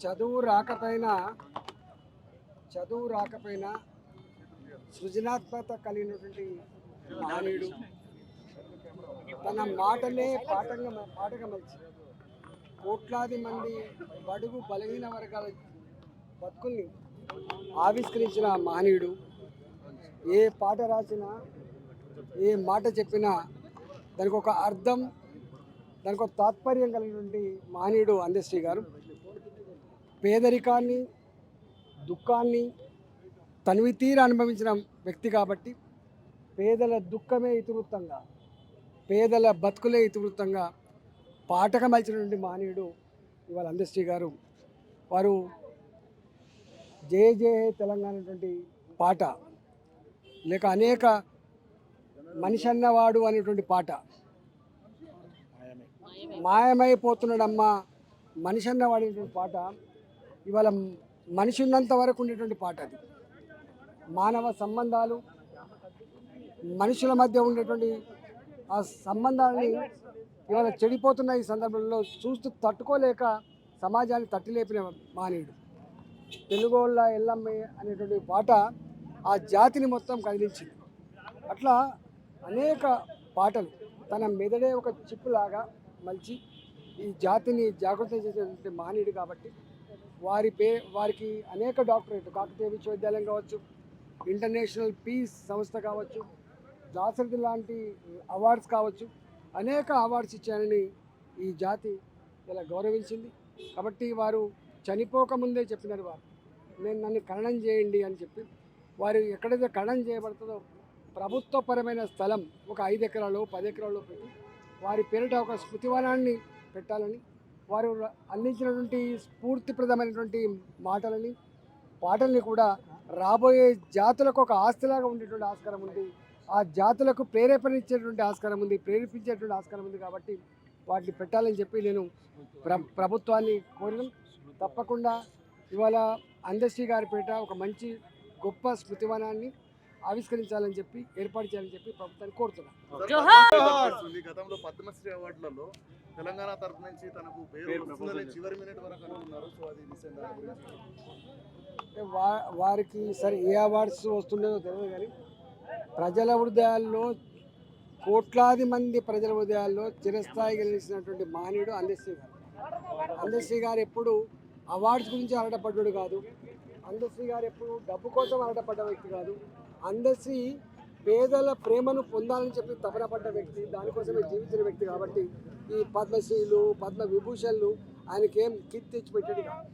చదువు రాకపోయినా సృజనాత్మకత కలిగినటువంటి మహనీయుడు. తన మాటలే పాటగా మలిచి కోట్లాది మంది బడుగు బలహీన వర్గాల బతుకుల్ని ఆవిష్కరించిన మహనీయుడు. ఏ పాట రాసినా, ఏ మాట చెప్పినా దానికి ఒక అర్థం, దానికి ఒక తాత్పర్యం కలిగినటువంటి మహనీయుడు అందశ్రీ గారు. పేదరికాన్ని, దుఃఖాన్ని తనివి తీర అనుభవించిన వ్యక్తి కాబట్టి పేదల దుఃఖమే ఇతివృత్తంగా, పేదల బతుకులే ఇతివృత్తంగా పాటగా మలిచినటువంటి మహనీయుడు ఇవాళ అందశ్రీ గారు. వారు జయ జయ తెలంగాణ అనేటువంటి పాట, లేక అనేక మనిషి అన్నవాడు అనేటువంటి పాట, మాయమైపోతున్నాడమ్మా మనిషి అన్నవాడు అనేటువంటి పాట ఇవాళ మనిషి ఉన్నంత వరకు ఉండేటువంటి పాట. అది మానవ సంబంధాలు, మనుషుల మధ్య ఉండేటువంటి ఆ సంబంధాలని ఇవాళ చెడిపోతున్న ఈ సందర్భంలో చూస్తూ తట్టుకోలేక సమాజాన్ని తట్టిలేపిన మహనీయుడు. తెలుగోళ్ళ ఎల్లమ్మే అనేటువంటి పాట ఆ జాతిని మొత్తం కదిలించింది. అట్లా అనేక పాటలు తన మెదడే ఒక చిప్పులాగా మలిచి ఈ జాతిని జాగృతం చేసేటువంటి మహనీయుడు కాబట్టి వారికి అనేక డాక్టరేట్, కాకతీయ విశ్వవిద్యాలయం కావచ్చు, ఇంటర్నేషనల్ పీస్ సంస్థ కావచ్చు, దాసరథి లాంటి అవార్డ్స్ కావచ్చు, అనేక అవార్డ్స్ ఇచ్చారని ఈ జాతి ఇలా గౌరవించింది. కాబట్టి వారు చనిపోకముందే చెప్పినారు, నన్ను ఖననం చేయండి అని చెప్పి. వారు ఎక్కడైతే ఖననం చేయబడుతుందో ప్రభుత్వపరమైన స్థలం ఒక 5 ఎకరాలు 10 ఎకరాల్లో పెట్టి వారి పేరిట ఒక స్మృతివనాన్ని పెట్టాలని, వారు అందించినటువంటి స్ఫూర్తిప్రదమైనటువంటి మాటలని, పాటల్ని కూడా రాబోయే జాతులకు ఒక ఆస్తిలాగా ఉండేటువంటి ఆస్కారం ఉంది. ఆ జాతులకు ప్రేరేపణించేటువంటి ఆస్కారం ఉంది, ప్రేరేపించేటువంటి ఆస్కారం ఉంది. కాబట్టి వాటిని పెట్టాలని చెప్పి నేను ప్రభుత్వాన్ని కోరినాం. తప్పకుండా ఇవాళ అందశ్రీ గారి పేట ఒక మంచి గొప్ప స్మృతివనాన్ని ఆవిష్కరించాలని చెప్పి, ఏర్పాటు చేయాలని చెప్పి ప్రభుత్వాన్ని కోరుతున్నాను. గతంలో పద్మశ్రీ అవార్డులలో తెలంగాణ తరఫు నుంచి తనకు చివరి మినిట్ వరకు అనుకున్నారు. సో అది వారికి సరే ఏ అవార్డ్స్ వస్తుండేదో తెలియదు, కానీ ప్రజల హృదయాల్లో, కోట్లాది మంది ప్రజల హృదయాల్లో చిరస్థాయిగా నిలిచినటువంటి మహనీయుడు అందశ్రీ గారు. అందశ్రీ గారు ఎప్పుడు అవార్డ్స్ గురించి అరటపడ్డాడు కాదు. అందశ్రీ గారు ఎప్పుడు డబ్బు కోసం అరటపడ్డ వ్యక్తి కాదు. అందశ్రీ పేదల ప్రేమను పొందాలని చెప్పి తపన పడ్డ వ్యక్తి, దానికోసమే జీవించిన వ్యక్తి. కాబట్టి ఈ పద్మశ్రీలు, పద్మ విభూషణలు ఆయనకేం కీర్తి తెచ్చిపెట్టాడు కాదు.